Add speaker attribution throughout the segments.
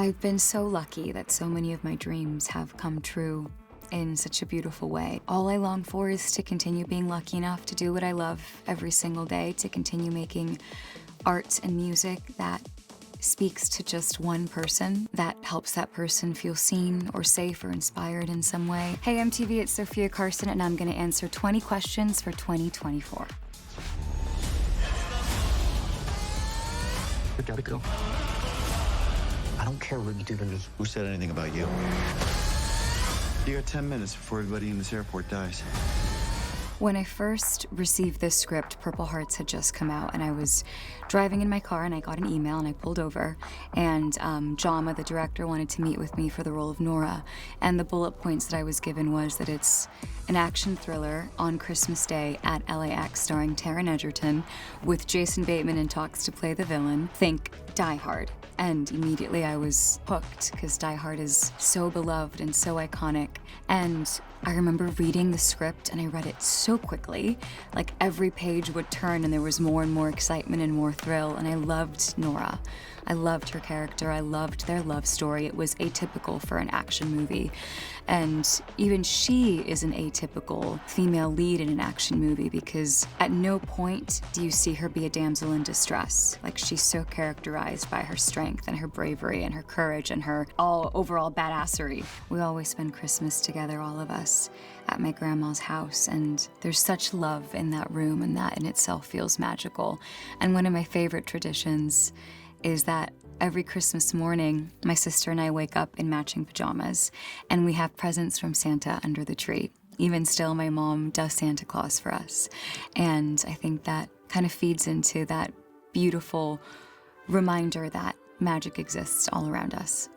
Speaker 1: I've been so lucky that so many of my dreams have come true in such a beautiful way. All I long for is to continue being lucky enough to do what I love every single day, to continue making art and music that speaks to just one person, that helps that person feel seen or safe or inspired in some way. Hey MTV, it's Sofia Carson, and I'm gonna answer 20 questions for 2024.
Speaker 2: We gotta go. I don't care what you do to me.
Speaker 3: Who said anything about you? You got 10 minutes before everybody in this airport dies.
Speaker 1: When I first received this script, Purple Hearts had just come out, and I was driving in my car and I got an email and I pulled over, and Jama, the director, wanted to meet with me for the role of Nora. And the bullet points that I was given was that it's an action thriller on Christmas Day at LAX starring Taron Egerton with Jason Bateman in talks to play the villain. Think Die Hard. And immediately I was hooked because Die Hard is so beloved and so iconic. And I remember reading the script, and I read it so quickly, like every page would turn and there was more and more excitement and more thrill, and I loved Nora. I loved her character, I loved their love story. It was atypical for an action movie. And even she is an atypical female lead in an action movie, because at no point do you see her be a damsel in distress. Like, she's so characterized by her strength and her bravery and her courage and her overall badassery. We always spend Christmas together, all of us, at my grandma's house, and there's such love in that room, and that in itself feels magical. And one of my favorite traditions is that every Christmas morning, my sister and I wake up in matching pajamas, and we have presents from Santa under the tree. Even still, my mom does Santa Claus for us. And I think that kind of feeds into that beautiful reminder that magic exists all around us.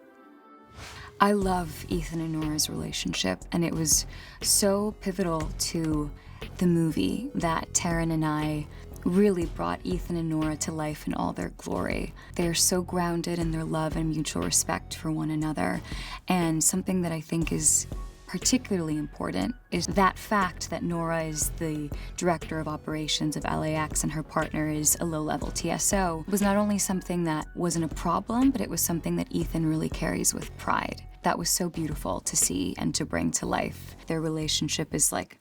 Speaker 1: I love Ethan and Nora's relationship, and it was so pivotal to the movie that Taron and I really brought Ethan and Nora to life in all their glory. They are so grounded in their love and mutual respect for one another. And something that I think is particularly important is that fact that Nora is the director of operations of LAX and her partner is a low-level TSO was not only something that wasn't a problem, but it was something that Ethan really carries with pride. That was so beautiful to see and to bring to life. Their relationship is like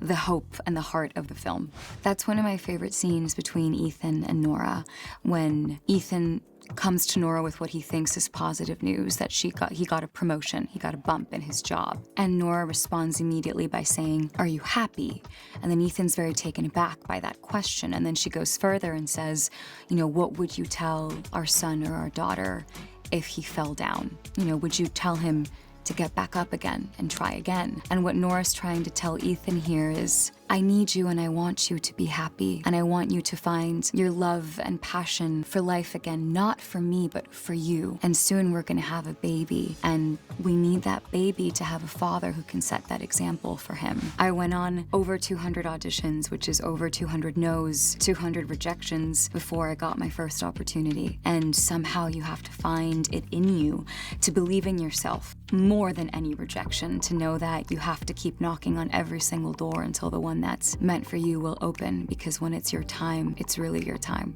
Speaker 1: the hope and the heart of the film. That's one of my favorite scenes between Ethan and Nora, when Ethan comes to Nora with what he thinks is positive news, that he got a promotion, he got a bump in his job. And Nora responds immediately by saying, "Are you happy?" And then Ethan's very taken aback by that question. And then she goes further and says, you know, what would you tell our son or our daughter if he fell down? You know, would you tell him to get back up again and try again? And what Nora's trying to tell Ethan here is, I need you and I want you to be happy, and I want you to find your love and passion for life again, not for me, but for you. And soon we're gonna have a baby, and we need that baby to have a father who can set that example for him. I went on over 200 auditions, which is over 200 no's, 200 rejections before I got my first opportunity. And somehow you have to find it in you to believe in yourself more than any rejection, to know that you have to keep knocking on every single door until the one that's meant for you will open, because when it's your time, it's really your time.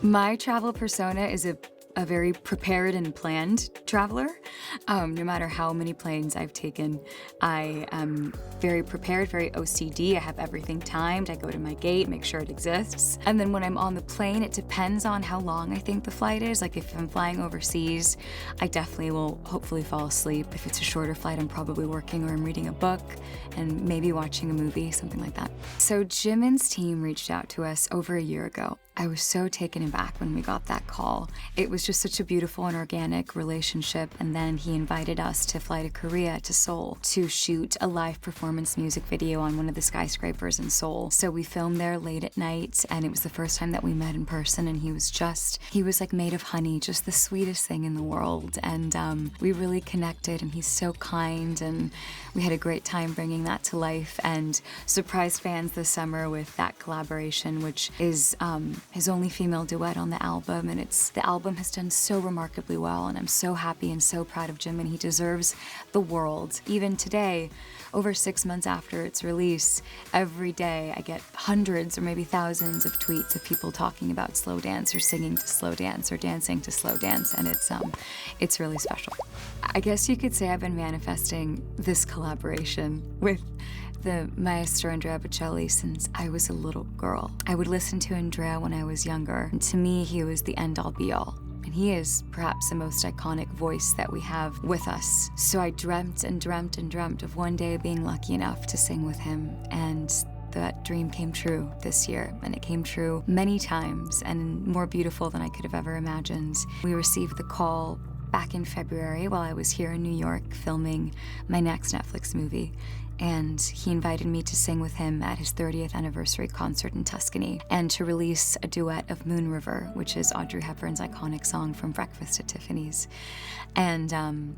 Speaker 1: My travel persona is a very prepared and planned traveler. No matter how many planes I've taken, I am very prepared, very OCD. I have everything timed. I go to my gate, make sure it exists. And then when I'm on the plane, it depends on how long I think the flight is. Like if I'm flying overseas, I definitely will hopefully fall asleep. If it's a shorter flight, I'm probably working or I'm reading a book and maybe watching a movie, something like that. So Jimin's team reached out to us over a year ago. I was so taken aback when we got that call. It was just such a beautiful and organic relationship, and then he invited us to fly to Korea, to Seoul, to shoot a live performance music video on one of the skyscrapers in Seoul. So we filmed there late at night, and it was the first time that we met in person, and he was like made of honey, just the sweetest thing in the world. And we really connected, and he's so kind, and we had a great time bringing that to life, and surprised fans this summer with that collaboration, which is his only female duet on the album, and the album has done so remarkably well, and I'm so happy and so proud of Jimin. He deserves the world. Even today, over 6 months after its release, every day I get hundreds or maybe thousands of tweets of people talking about slow dance or singing to slow dance or dancing to slow dance, and it's really special. I guess you could say I've been manifesting this collaboration with the maestro Andrea Bocelli since I was a little girl. I would listen to Andrea when I was younger, and to me he was the end-all be-all. And he is perhaps the most iconic voice that we have with us. So I dreamt and dreamt and dreamt of one day being lucky enough to sing with him, and that dream came true this year, and it came true many times and more beautiful than I could have ever imagined. We received the call back in February while I was here in New York filming my next Netflix movie, and he invited me to sing with him at his 30th anniversary concert in Tuscany and to release a duet of Moon River, which is Audrey Hepburn's iconic song from Breakfast at Tiffany's. And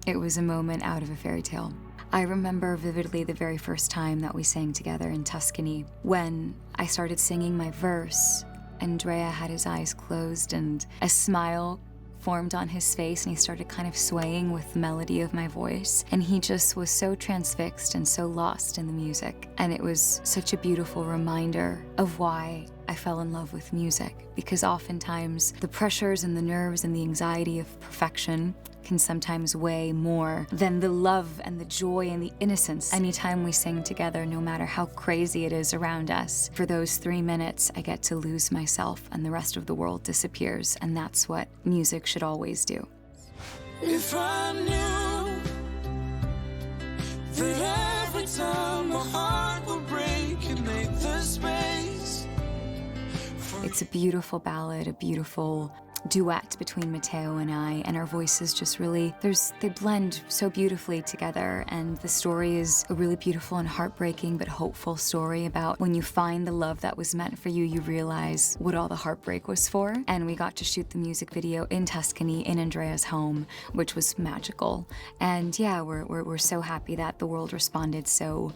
Speaker 1: it was a moment out of a fairy tale. I remember vividly the very first time that we sang together in Tuscany. When I started singing my verse, Andrea had his eyes closed and a smile formed on his face, and he started kind of swaying with the melody of my voice, and he just was so transfixed and so lost in the music. And it was such a beautiful reminder of why I fell in love with music, because oftentimes the pressures and the nerves and the anxiety of perfection can sometimes weigh more than the love and the joy and the innocence. Anytime we sing together, no matter how crazy it is around us, for those 3 minutes, I get to lose myself and the rest of the world disappears, and that's what music should always do.
Speaker 4: If I knew that every time my heart would break, you make the space.
Speaker 1: It's a beautiful ballad, a beautiful duet between Matteo and I, and our voices just really, they blend so beautifully together, and the story is a really beautiful and heartbreaking but hopeful story about when you find the love that was meant for you, you realize what all the heartbreak was for. And we got to shoot the music video in Tuscany, in Andrea's home, which was magical. And yeah, we're so happy that the world responded so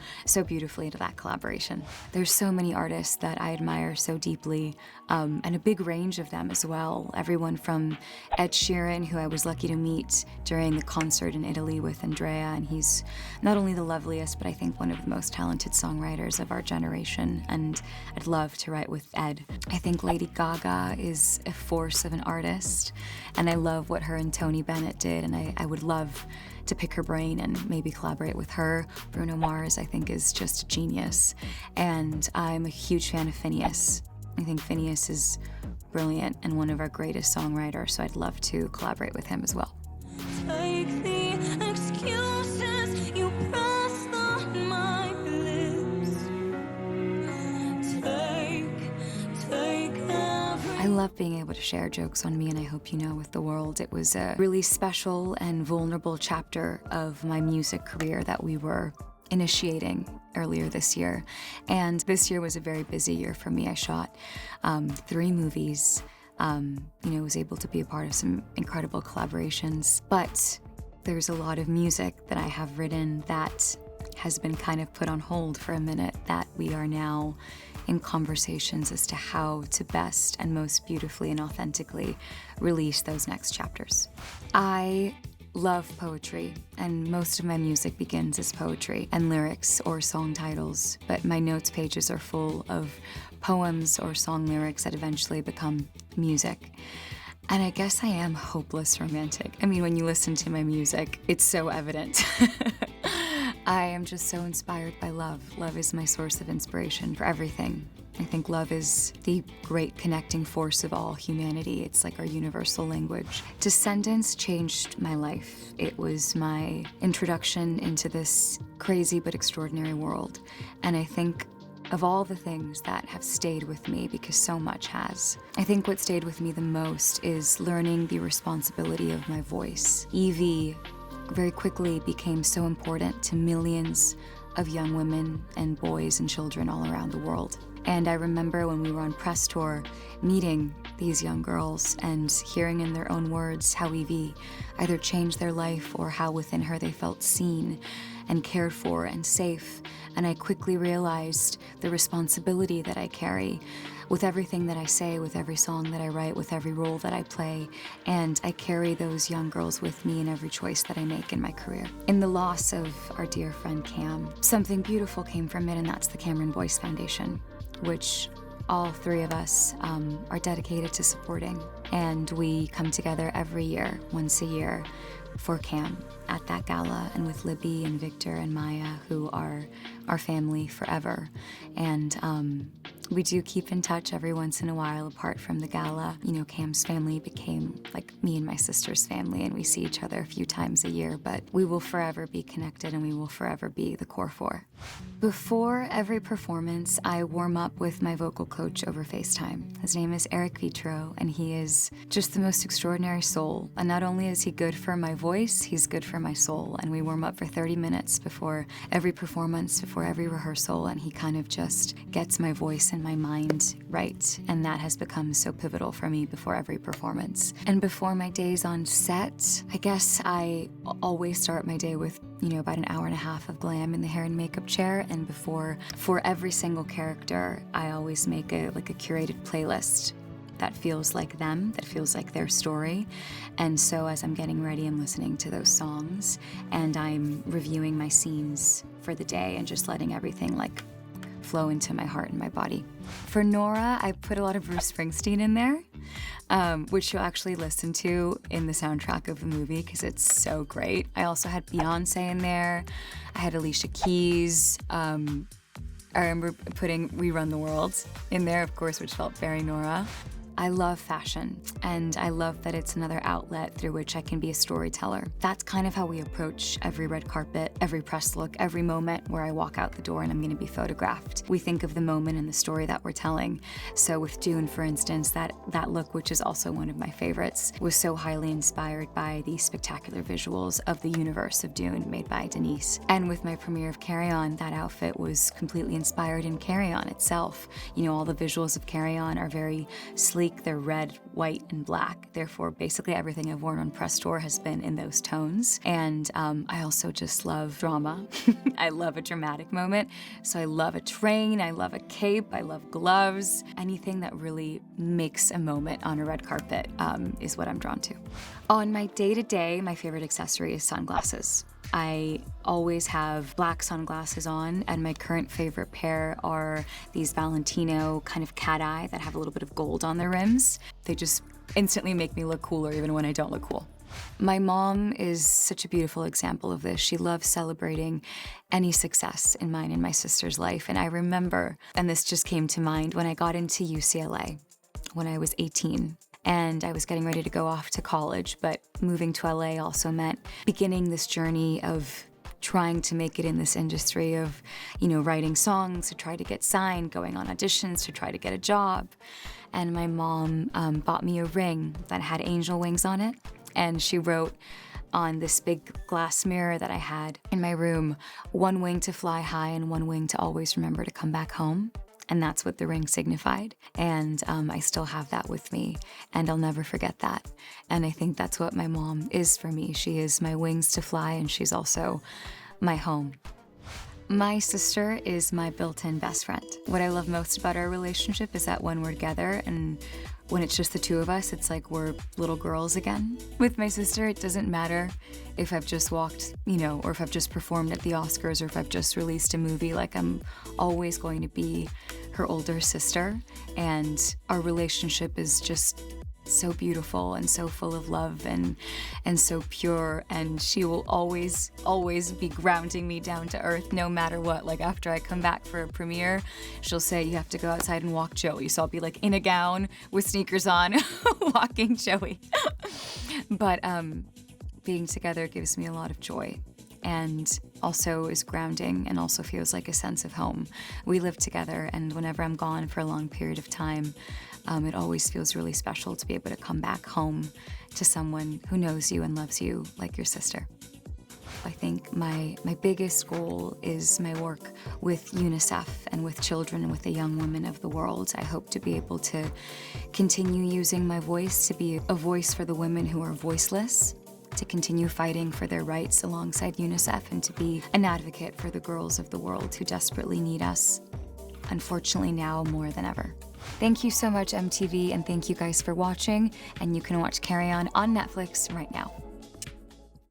Speaker 1: beautifully to that collaboration. There's so many artists that I admire so deeply, and a big range of them as well. Everyone from Ed Sheeran, who I was lucky to meet during the concert in Italy with Andrea, and he's not only the loveliest, but I think one of the most talented songwriters of our generation, and I'd love to write with Ed. I think Lady Gaga is a force of an artist, and I love what her and Tony Bennett did, and I would love to pick her brain and maybe collaborate with her. Bruno Mars, I think, is just a genius, and I'm a huge fan of Phineas. I think Phineas is brilliant and one of our greatest songwriters, so I'd love to collaborate with him as well.
Speaker 4: Take the excuses you pressed on my lips. Take every...
Speaker 1: I love being able to share jokes on me, and I hope you know, with the world. It was a really special and vulnerable chapter of my music career that we were initiating earlier this year. And this year was a very busy year for me. I shot 3 movies, was able to be a part of some incredible collaborations, but there's a lot of music that I have written that has been kind of put on hold for a minute, that we are now in conversations as to how to best and most beautifully and authentically release those next chapters. I love poetry, and most of my music begins as poetry and lyrics or song titles, but my notes pages are full of poems or song lyrics that eventually become music. And I guess I am hopeless romantic. I mean, when you listen to my music, it's so evident. I am just so inspired by love. Love is my source of inspiration for everything. I think love is the great connecting force of all humanity. It's like our universal language. Descendants changed my life. It was my introduction into this crazy but extraordinary world. And I think of all the things that have stayed with me, because so much has, I think what stayed with me the most is learning the responsibility of my voice. Evie very quickly became so important to millions of young women and boys and children all around the world. And I remember when we were on press tour, meeting these young girls and hearing in their own words how Evie either changed their life or how within her they felt seen and cared for and safe. And I quickly realized the responsibility that I carry with everything that I say, with every song that I write, with every role that I play. And I carry those young girls with me in every choice that I make in my career. In the loss of our dear friend Cam, something beautiful came from it, and that's the Cameron Boyce Foundation, which all three of us are dedicated to supporting. And we come together every year, once a year, for Cam at that gala, and with Libby and Victor and Maya, who are our family forever. And we do keep in touch every once in a while apart from the gala. You know, Cam's family became like me and my sister's family, and we see each other a few times a year, but we will forever be connected, and we will forever be the core four. Before every performance, I warm up with my vocal coach over FaceTime. His name is Eric Vitro, and he is just the most extraordinary soul. And not only is he good for my voice, he's good for my soul. And we warm up for 30 minutes before every performance, before every rehearsal, and he kind of just gets my voice and my mind right. And that has become so pivotal for me before every performance. And before my days on set, I guess I always start my day with, you know, about an hour and a half of glam in the hair and makeup chair. And for every single character, I always make a curated playlist that feels like them, that feels like their story. And so as I'm getting ready, I'm listening to those songs, and I'm reviewing my scenes for the day and just letting everything like flow into my heart and my body. For Nora, I put a lot of Bruce Springsteen in there, which you'll actually listen to in the soundtrack of the movie because it's so great. I also had Beyonce in there. I had Alicia Keys. I remember putting We Run the World in there, of course, which felt very Nora. I love fashion, and I love that it's another outlet through which I can be a storyteller. That's kind of how we approach every red carpet, every press look, every moment where I walk out the door and I'm gonna be photographed. We think of the moment and the story that we're telling. So with Dune, for instance, that look, which is also one of my favorites, was so highly inspired by the spectacular visuals of the universe of Dune made by Denise. And with my premiere of Carry On, that outfit was completely inspired in Carry On itself. You know, all the visuals of Carry On are very sleek. They're red, white, and black. Therefore, basically everything I've worn on press tour has been in those tones. And I also just love drama. I love a dramatic moment. So I love a train, I love a cape, I love gloves. Anything that really makes a moment on a red carpet is what I'm drawn to. On my day-to-day, my favorite accessory is sunglasses. I always have black sunglasses on, and my current favorite pair are these Valentino kind of cat eye that have a little bit of gold on their rims. They just instantly make me look cooler even when I don't look cool. My mom is such a beautiful example of this. She loves celebrating any success in mine and my sister's life. And I remember, and this just came to mind, when I got into UCLA when I was 18. And I was getting ready to go off to college, but moving to LA also meant beginning this journey of trying to make it in this industry of, you know, writing songs to try to get signed, going on auditions to try to get a job. And my mom bought me a ring that had angel wings on it, and she wrote on this big glass mirror that I had in my room, one wing to fly high and one wing to always remember to come back home. And that's what the ring signified. And I still have that with me, and I'll never forget that. And I think that's what my mom is for me. She is my wings to fly, and she's also my home. My sister is my built-in best friend. What I love most about our relationship is that when we're together and when it's just the two of us, it's like we're little girls again. With my sister, it doesn't matter if I've just walked, you know, or if I've just performed at the Oscars, or if I've just released a movie. Like, I'm always going to be her older sister, and our relationship is just so beautiful and so full of love and so pure, and she will always be grounding me down to earth no matter what. Like, after I come back for a premiere, she'll say, you have to go outside and walk Joey. So I'll be like in a gown with sneakers on walking Joey. But being together gives me a lot of joy, and also is grounding, and also feels like a sense of home. We live together, and whenever I'm gone for a long period of time, it always feels really special to be able to come back home to someone who knows you and loves you like your sister. I think my biggest goal is my work with UNICEF and with children and with the young women of the world. I hope to be able to continue using my voice to be a voice for the women who are voiceless, to continue fighting for their rights alongside UNICEF, and to be an advocate for the girls of the world who desperately need us, unfortunately now more than ever. Thank you so much, MTV, and thank you guys for watching, and you can watch Carry On Netflix right now.